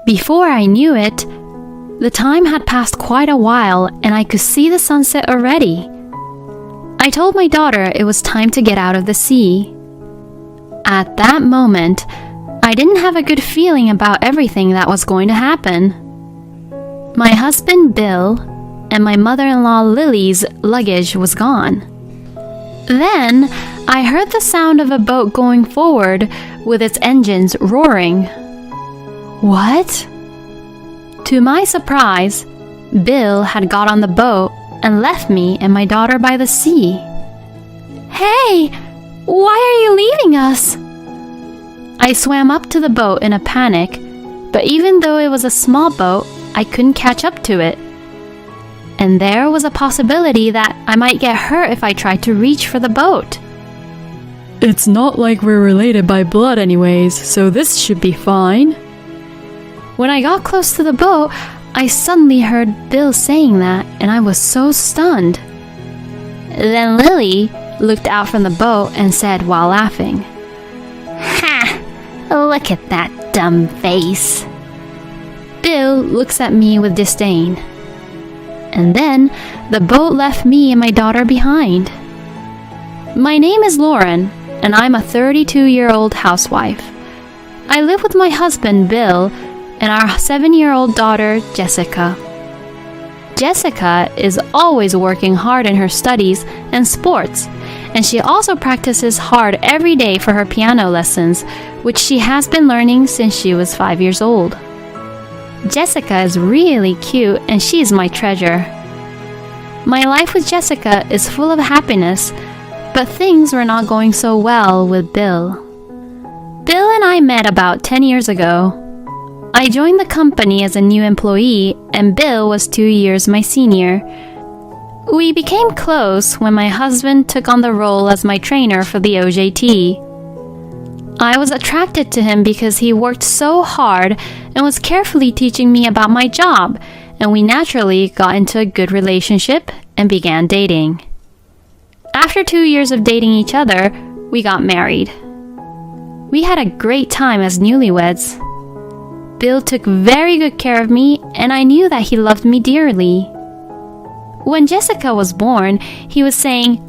Before I knew it, the time had passed quite a while and I could see the sunset already. I told my daughter it was time to get out of the sea. At that moment, I didn't have a good feeling about everything that was going to happen. My husband, Bill, and my mother-in-law, Lily's luggage was gone. Then, I heard the sound of a boat going forward with its engines roaring. What? To my surprise, Bill had got on the boat and left me and my daughter by the sea. Hey, why are you leaving us? I swam up to the boat in a panic, but even though it was a small boat, I couldn't catch up to it. And there was a possibility that I might get hurt if I tried to reach for the boat. It's not like we're related by blood anyways, so this should be fine. When I got close to the boat, I suddenly heard Bill saying that, and I was so stunned. Then Lily looked out from the boat and said while laughing, "Ha! Look at that dumb face." Bill looks at me with disdain. And then the boat left me and my daughter behind. My name is Lauren, and I'm a 32-year-old housewife. I live with my husband, Bill, and our 7-year-old daughter, Jessica. Jessica is always working hard in her studies and sports, and she also practices hard every day for her piano lessons, which she has been learning since she was 5 years old. Jessica is really cute, and she is my treasure. My life with Jessica is full of happiness, but things were not going so well with Bill. Bill and I met about 10 years ago. I joined the company as a new employee, and Bill was 2 years my senior. We became close when my husband took on the role as my trainer for the OJT. I was attracted to him because he worked so hard and was carefully teaching me about my job, and we naturally got into a good relationship and began dating. After 2 years of dating each other, we got married. We had a great time as newlyweds. Bill took very good care of me, and I knew that he loved me dearly. When Jessica was born, he was saying,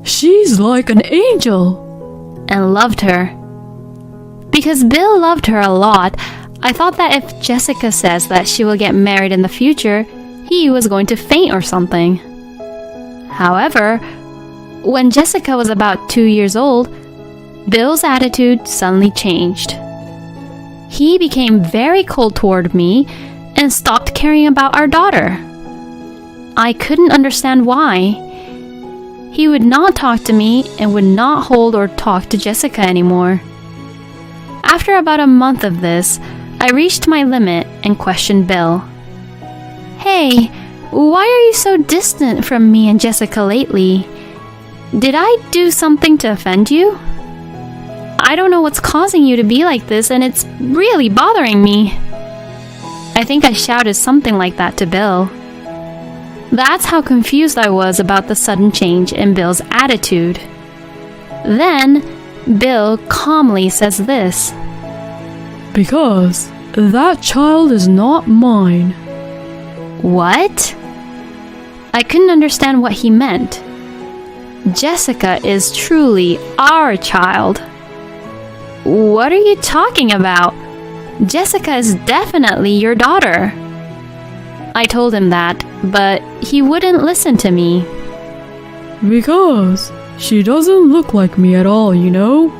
"She's like an angel," and loved her. Because Bill loved her a lot, I thought that if Jessica says that she will get married in the future, he was going to faint or something. However, when Jessica was about 2 years old, Bill's attitude suddenly changed. He became very cold toward me and stopped caring about our daughter. I couldn't understand why. He would not talk to me and would not hold or talk to Jessica anymore. After about a month of this, I reached my limit and questioned Bill. "Hey, why are you so distant from me and Jessica lately? Did I do something to offend you? I don't know what's causing you to be like this, and it's really bothering me." I think I shouted something like that to Bill. That's how confused I was about the sudden change in Bill's attitude. Then, Bill calmly says this: "Because that child is not mine." What? I couldn't understand what he meant. Jessica is truly our child. What are you talking about? Jessica is definitely your daughter. I told him that, but he wouldn't listen to me. "Because she doesn't look like me at all, you know."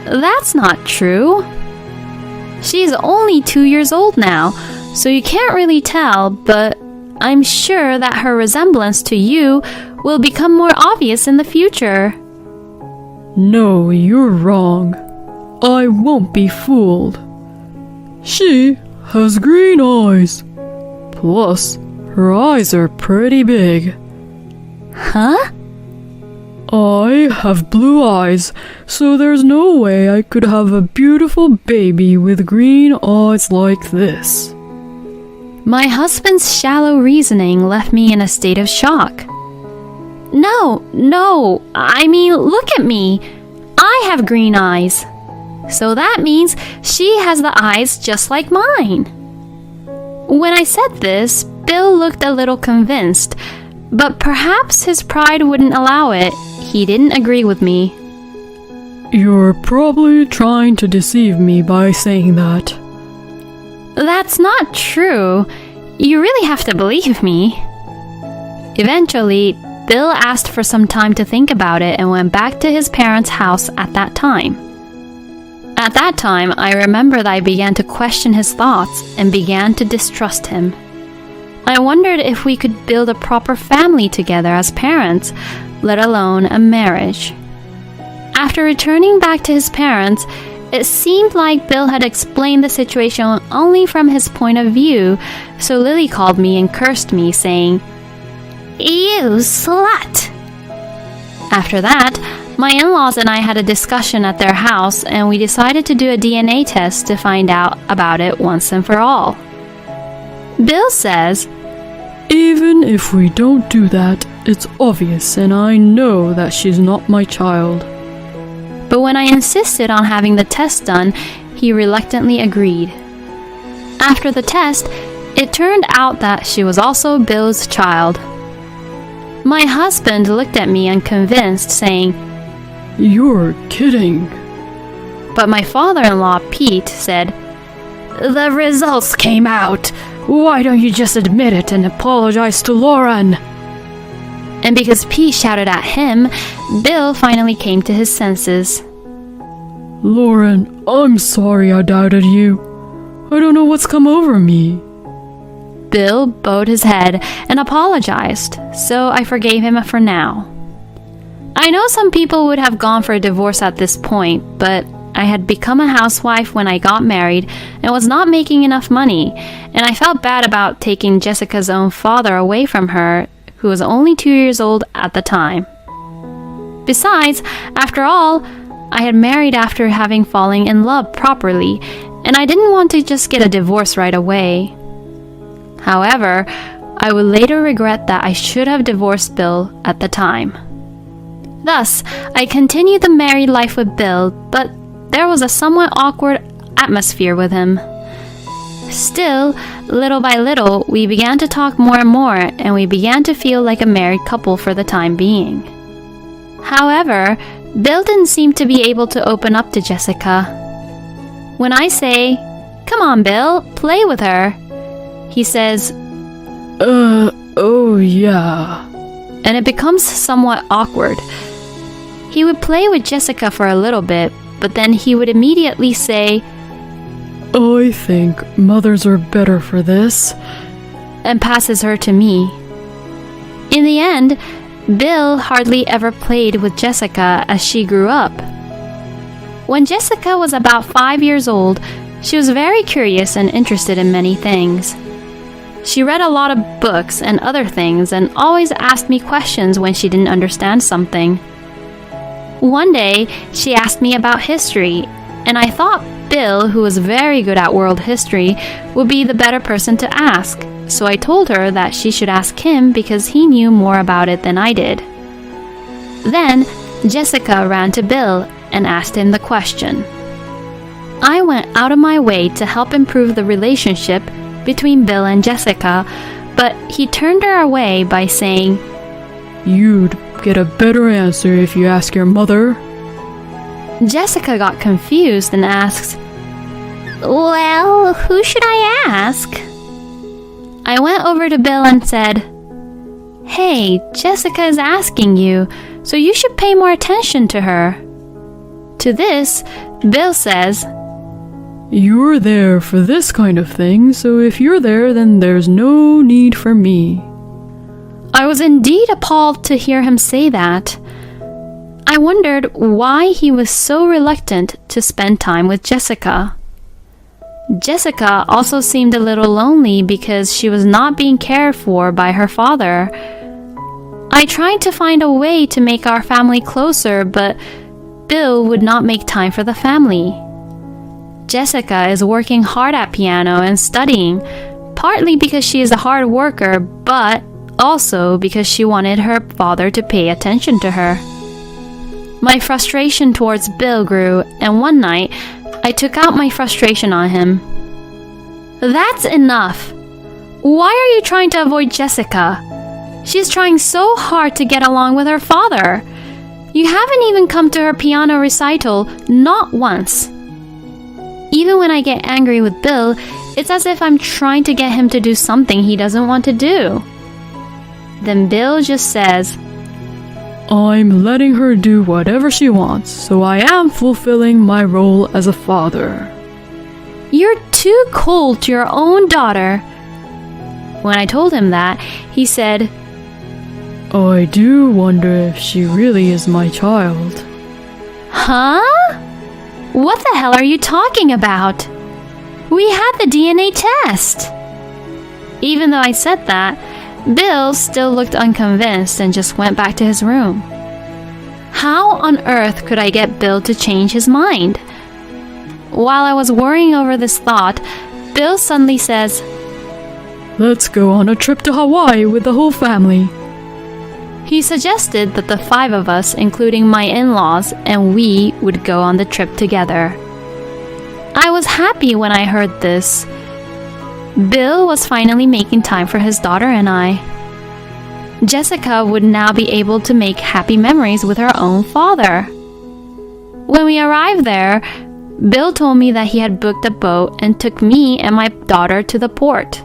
That's not true. She's only 2 years old now, so you can't really tell, but I'm sure that her resemblance to you will become more obvious in the future. "No, you're wrong. I won't be fooled. She has green eyes. Plus, her eyes are pretty big." Huh? "I have blue eyes, so there's no way I could have a beautiful baby with green eyes like this." My husband's shallow reasoning left me in a state of shock. No, I mean, look at me. I have green eyes. So that means she has the eyes just like mine. When I said this, Bill looked a little convinced, but perhaps his pride wouldn't allow it. He didn't agree with me. You're probably trying to deceive me by saying that. That's not true. You really have to believe me. Eventually, Bill asked for some time to think about it and went back to his parents' house at that time. At that time, I remember that I began to question his thoughts and began to distrust him. I wondered if we could build a proper family together as parents, let alone a marriage. After returning back to his parents, it seemed like Bill had explained the situation only from his point of view, so Lily called me and cursed me, saying, "You slut!" After that, my in-laws and I had a discussion at their house, and we decided to do a DNA test to find out about it once and for all. Bill says, Even if we don't do that, it's obvious and I know that she's not my child. but when I insisted on having the test done, he reluctantly agreed. After the test, it turned out that she was also Bill's child. My husband looked at me unconvinced, saying, You're kidding. but my father-in-law, Pete, said, The results came out. Why don't you just admit it and apologize to Lauren? and because Pete shouted at him, Bill finally came to his senses. Lauren, I'm sorry I doubted you. I don't know what's come over me. Bill bowed his head and apologized, so I forgave him for now. I know some people would have gone for a divorce at this point, but I had become a housewife when I got married and was not making enough money, and I felt bad about taking Jessica's own father away from her, who was only 2 years old at the time. Besides, after all, I had married after having fallen in love properly, and I didn't want to just get a divorce right away. However, I would later regret that I should have divorced Bill at the time. Thus, I continued the married life with Bill, but there was a somewhat awkward atmosphere with him. Still, little by little, we began to talk more and more, and we began to feel like a married couple for the time being. However, Bill didn't seem to be able to open up to Jessica. When I say, "Come on, Bill, play with her," he says, Oh yeah. and it becomes somewhat awkward. He would play with Jessica for a little bit, but then he would immediately say, I think mothers are better for this. and passes her to me. In the end, Bill hardly ever played with Jessica as she grew up. When Jessica was about 5 years old, she was very curious and interested in many things. She read a lot of books and other things and always asked me questions when she didn't understand something. One day, she asked me about history, and I thought Bill, who was very good at world history, would be the better person to ask, so I told her that she should ask him because he knew more about it than I did. Then, Jessica ran to Bill and asked him the question. I went out of my way to help improve the relationship between Bill and Jessica, but he turned her away by saying, You'd get a better answer if you ask your mother. Jessica got confused and asked, Well, who should I ask? I went over to Bill and said, Hey, Jessica is asking you, so you should pay more attention to her. To this, Bill says, You're there for this kind of thing, so if you're there, then there's no need for me. I was indeed appalled to hear him say that. I wondered why he was so reluctant to spend time with Jessica. Jessica also seemed a little lonely because she was not being cared for by her father. I tried to find a way to make our family closer, but Bill would not make time for the family. Jessica is working hard at piano and studying, partly because she is a hard worker, but also because she wanted her father to pay attention to her. My frustration towards Bill grew, and one night, I took out my frustration on him. That's enough. Why are you trying to avoid Jessica? She's trying so hard to get along with her father. You haven't even come to her piano recital, not once. Even when I get angry with Bill, it's as if I'm trying to get him to do something he doesn't want to do. Then Bill just says, I'm letting her do whatever she wants, so I am fulfilling my role as a father. You're too cold to your own daughter. When I told him that, he said, I do wonder if she really is my child. Huh? What the hell are you talking about? We had the DNA test. Even though I said that, Bill still looked unconvinced and just went back to his room. How on earth could I get Bill to change his mind? While I was worrying over this thought, Bill suddenly says, Let's go on a trip to Hawaii with the whole family. He suggested that the 5 of us, including my in-laws, and we would go on the trip together. I was happy when I heard this. Bill was finally making time for his daughter and I. Jessica would now be able to make happy memories with her own father. When we arrived there, Bill told me that he had booked a boat and took me and my daughter to the port.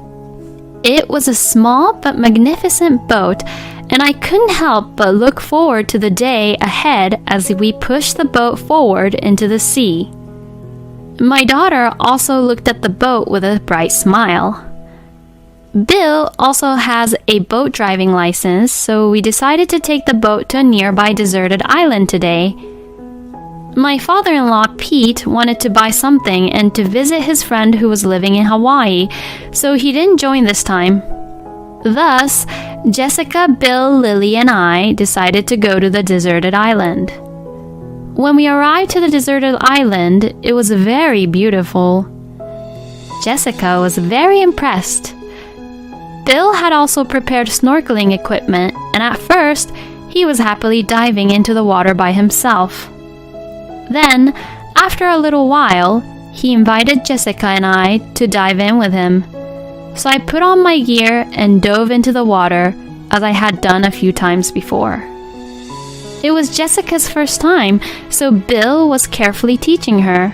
It was a small but magnificent boat, and I couldn't help but look forward to the day ahead as we pushed the boat forward into the sea. My daughter also looked at the boat with a bright smile. Bill also has a boat driving license, so we decided to take the boat to a nearby deserted island today. My father-in-law, Pete, wanted to buy something and to visit his friend who was living in Hawaii, so he didn't join this time. Thus, Jessica, Bill, Lily, and I decided to go to the deserted island. When we arrived to the deserted island, it was very beautiful. Jessica was very impressed. Bill had also prepared snorkeling equipment, and at first, he was happily diving into the water by himself. Then, after a little while, he invited Jessica and I to dive in with him. So I put on my gear and dove into the water, as I had done a few times before. It was Jessica's first time, so Bill was carefully teaching her.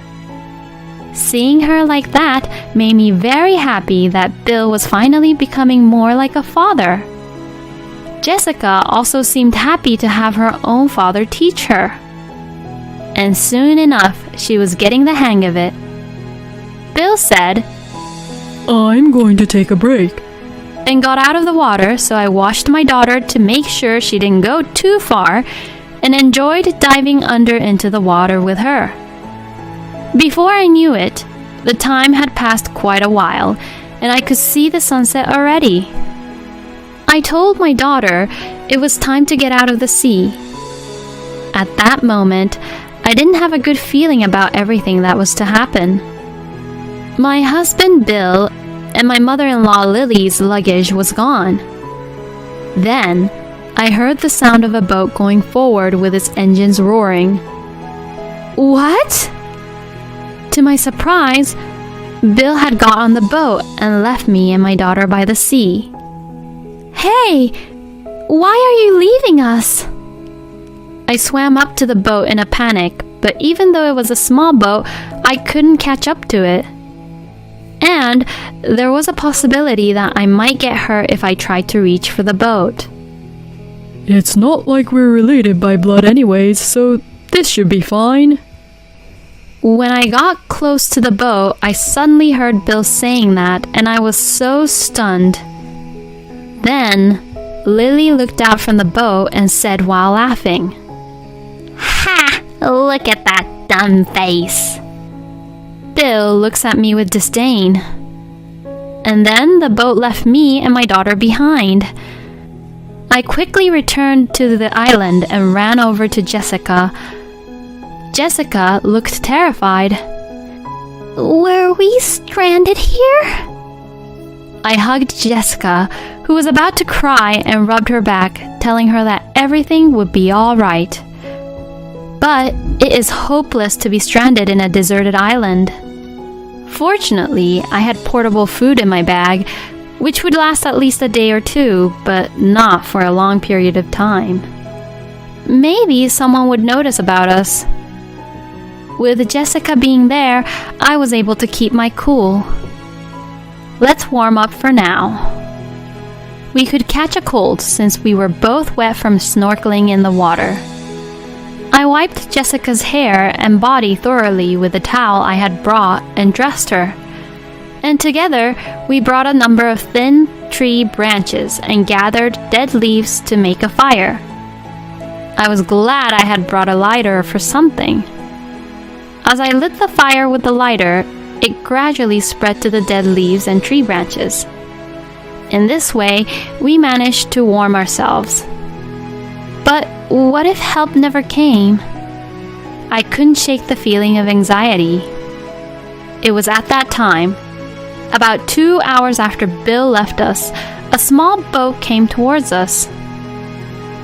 Seeing her like that made me very happy that Bill was finally becoming more like a father. Jessica also seemed happy to have her own father teach her. And soon enough, she was getting the hang of it. Bill said, I'm going to take a break. And got out of the water, so I washed my daughter to make sure she didn't go too far and enjoyed diving under into the water with her. Before I knew it, the time had passed quite a while, and I could see the sunset already. I told my daughter it was time to get out of the sea. At that moment, I didn't have a good feeling about everything that was to happen. My husband Bill and my mother-in-law Lily's luggage was gone. Then, I heard the sound of a boat going forward with its engines roaring. What? To my surprise, Bill had got on the boat and left me and my daughter by the sea. Hey, why are you leaving us? I swam up to the boat in a panic, but even though it was a small boat, I couldn't catch up to it. And there was a possibility that I might get hurt if I tried to reach for the boat. It's not like we're related by blood anyways, so this should be fine. When I got close to the boat, I suddenly heard Bill saying that, and I was so stunned. Then, Lily looked out from the boat and said while laughing, "Ha! Look at that dumb face." Bill looks at me with disdain. And then the boat left me and my daughter behind. I quickly returned to the island and ran over to Jessica. Jessica looked terrified. "Were we stranded here?" I hugged Jessica, who was about to cry, and rubbed her back, telling her that everything would be all right. but it is hopeless to be stranded in a deserted island. Fortunately, I had portable food in my bag, which would last at least a day or two, but not for a long period of time. Maybe someone would notice about us. With Jessica being there, I was able to keep my cool. Let's warm up for now. We could catch a cold since we were both wet from snorkeling in the water. I wiped Jessica's hair and body thoroughly with the towel I had brought and dressed her. And together, we brought a number of thin tree branches and gathered dead leaves to make a fire. I was glad I had brought a lighter for something. As I lit the fire with the lighter, it gradually spread to the dead leaves and tree branches. In this way, we managed to warm ourselves. But what if help never came? I couldn't shake the feeling of anxiety. It was at that time, about 2 hours after Bill left us, a small boat came towards us.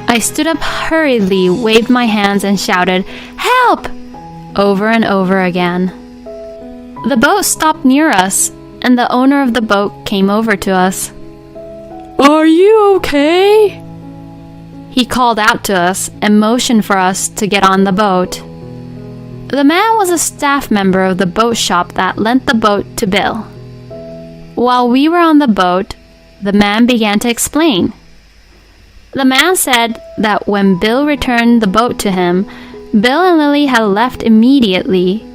I stood up hurriedly, waved my hands, and shouted, "Help!" over and over again. The boat stopped near us, and the owner of the boat came over to us. Are you okay? He called out to us and motioned for us to get on the boat. The man was a staff member of the boat shop that lent the boat to Bill. While we were on the boat, the man began to explain. The man said that when Bill returned the boat to him, Bill and Lily had left immediately,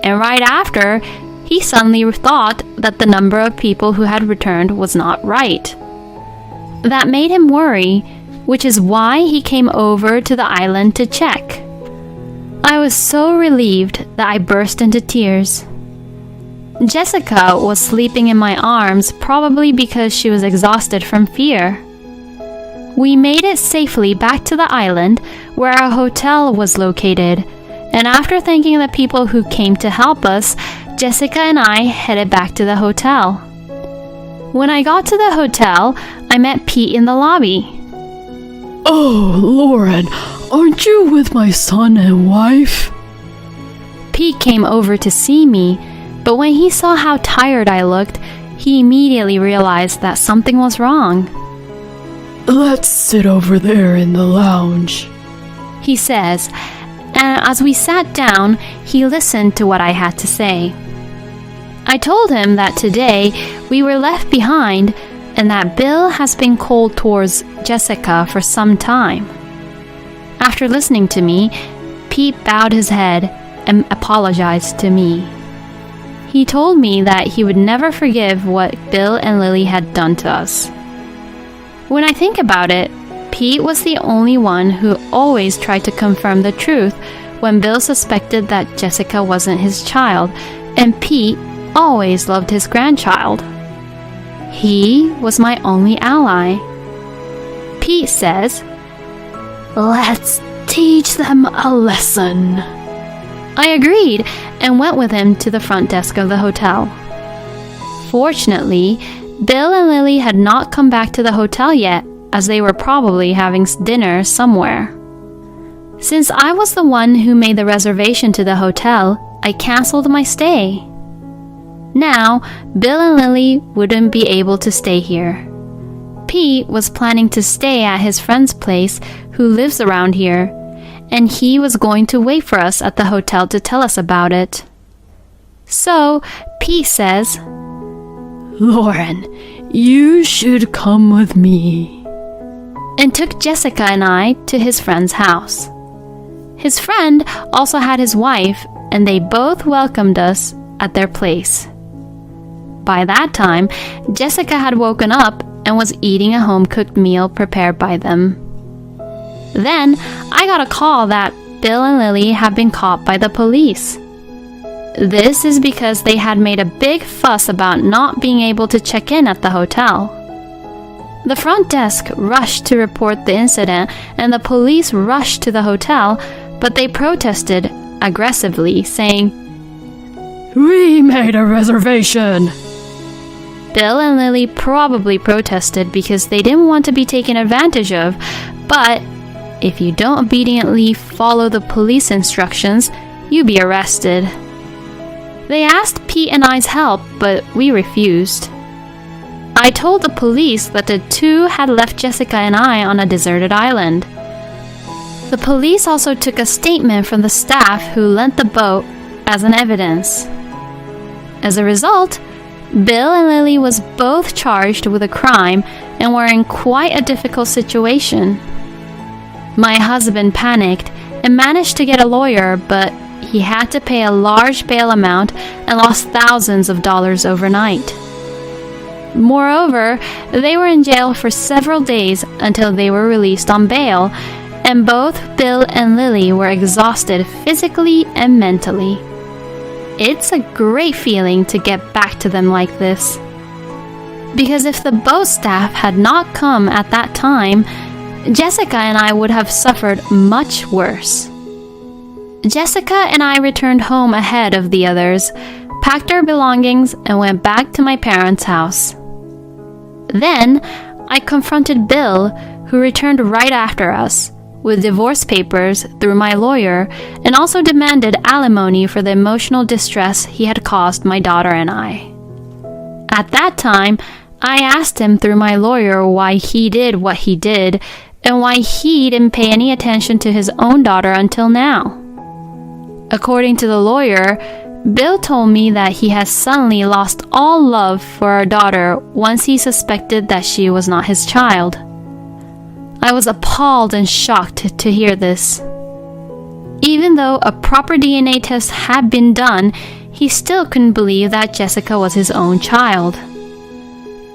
and right after, he suddenly thought that the number of people who had returned was not right. That made him worry, which is why he came over to the island to check. I was so relieved that I burst into tears. Jessica was sleeping in my arms, probably because she was exhausted from fear. We made it safely back to the island where our hotel was located, and after thanking the people who came to help us, Jessica and I headed back to the hotel. When I got to the hotel, I met Pete in the lobby. Oh, Lauren, aren't you with my son and wife? Pete came over to see me, but when he saw how tired I looked, he immediately realized that something was wrong. Let's sit over there in the lounge, he says, and as we sat down, he listened to what I had to say. I told him that today we were left behind and that Bill has been cold towards Jessica for some time. After listening to me, Pete bowed his head and apologized to me. He told me that he would never forgive what Bill and Lily had done to us. When I think about it, Pete was the only one who always tried to confirm the truth when Bill suspected that Jessica wasn't his child, and Pete always loved his grandchild. He was my only ally. Pete says, "Let's teach them a lesson." I agreed and went with him to the front desk of the hotel. Fortunately, Bill and Lily had not come back to the hotel yet, as they were probably having dinner somewhere. Since I was the one who made the reservation to the hotel, I canceled my stay. Now, Bill and Lily wouldn't be able to stay here. Pete was planning to stay at his friend's place who lives around here, and he was going to wait for us at the hotel to tell us about it. So, Pete says, Lauren, you should come with me, and took Jessica and I to his friend's house. His friend also had his wife, and they both welcomed us at their place. By that time, Jessica had woken up and was eating a home-cooked meal prepared by them. Then, I got a call that Bill and Lily had been caught by the police. This is because they had made a big fuss about not being able to check in at the hotel. The front desk rushed to report the incident, and the police rushed to the hotel, but they protested aggressively, saying, "We made a reservation." Bill and Lily probably protested because they didn't want to be taken advantage of, but if you don't obediently follow the police instructions, you'll be arrested. They asked Pete and I's help, but we refused. I told the police that the two had left Jessica and I on a deserted island. The police also took a statement from the staff who lent the boat as an evidence. As a result, Bill and Lily was both charged with a crime and were in quite a difficult situation. My husband panicked and managed to get a lawyer, but he had to pay a large bail amount and lost thousands of dollars overnight. Moreover, they were in jail for several days until they were released on bail, and both Bill and Lily were exhausted physically and mentally. It's a great feeling to get back to them like this. Because if the boat staff had not come at that time, Jessica and I would have suffered much worse. Jessica and I returned home ahead of the others, packed our belongings, and went back to my parents' house. Then, I confronted Bill, who returned right after us, with divorce papers through my lawyer, and also demanded alimony for the emotional distress he had caused my daughter and I. At that time, I asked him through my lawyer why he did what he did, and why he didn't pay any attention to his own daughter until now. According to the lawyer, Bill told me that he has suddenly lost all love for our daughter once he suspected that she was not his child. I was appalled and shocked to hear this. Even though a proper DNA test had been done, he still couldn't believe that Jessica was his own child.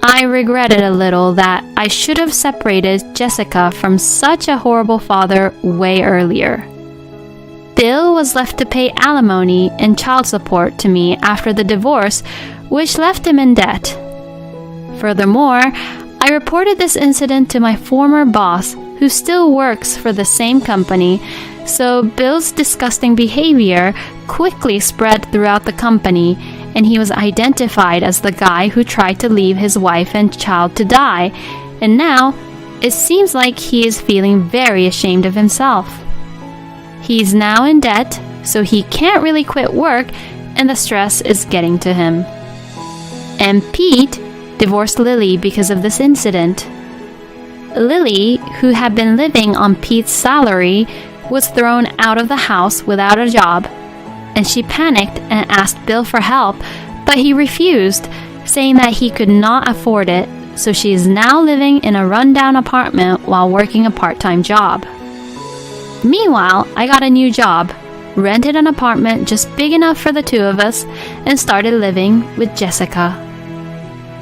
I regretted a little that I should have separated Jessica from such a horrible father way earlier. Bill was left to pay alimony and child support to me after the divorce, which left him in debt. Furthermore, I reported this incident to my former boss, who still works for the same company, so Bill's disgusting behavior quickly spread throughout the company, and he was identified as the guy who tried to leave his wife and child to die, and now it seems like he is feeling very ashamed of himself. He's now in debt, so he can't really quit work, and the stress is getting to him. And Pete divorced Lily because of this incident. Lily, who had been living on Pete's salary, was thrown out of the house without a job, and she panicked and asked Bill for help, but he refused, saying that he could not afford it, so she is now living in a rundown apartment while working a part-time job. Meanwhile, I got a new job, rented an apartment just big enough for the two of us, and started living with Jessica.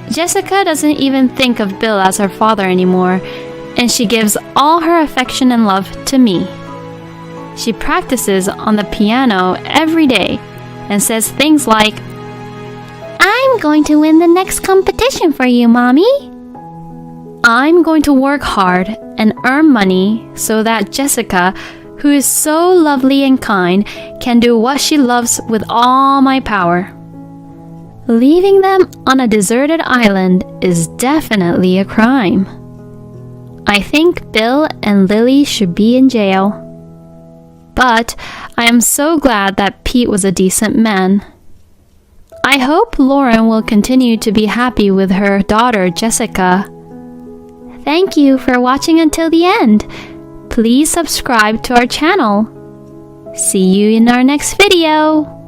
Jessica doesn't even think of Bill as her father anymore, and she gives all her affection and love to me. She practices on the piano every day and says things like, "I'm going to win the next competition for you, Mommy." I'm going to work hard and earn money so that Jessica, who is so lovely and kind, can do what she loves with all my power. Leaving them on a deserted island is definitely a crime. I think Bill and Lily should be in jail. But I am so glad that Pete was a decent man. I hope Lauren will continue to be happy with her daughter Jessica. Thank you for watching until the end. Please subscribe to our channel. See you in our next video.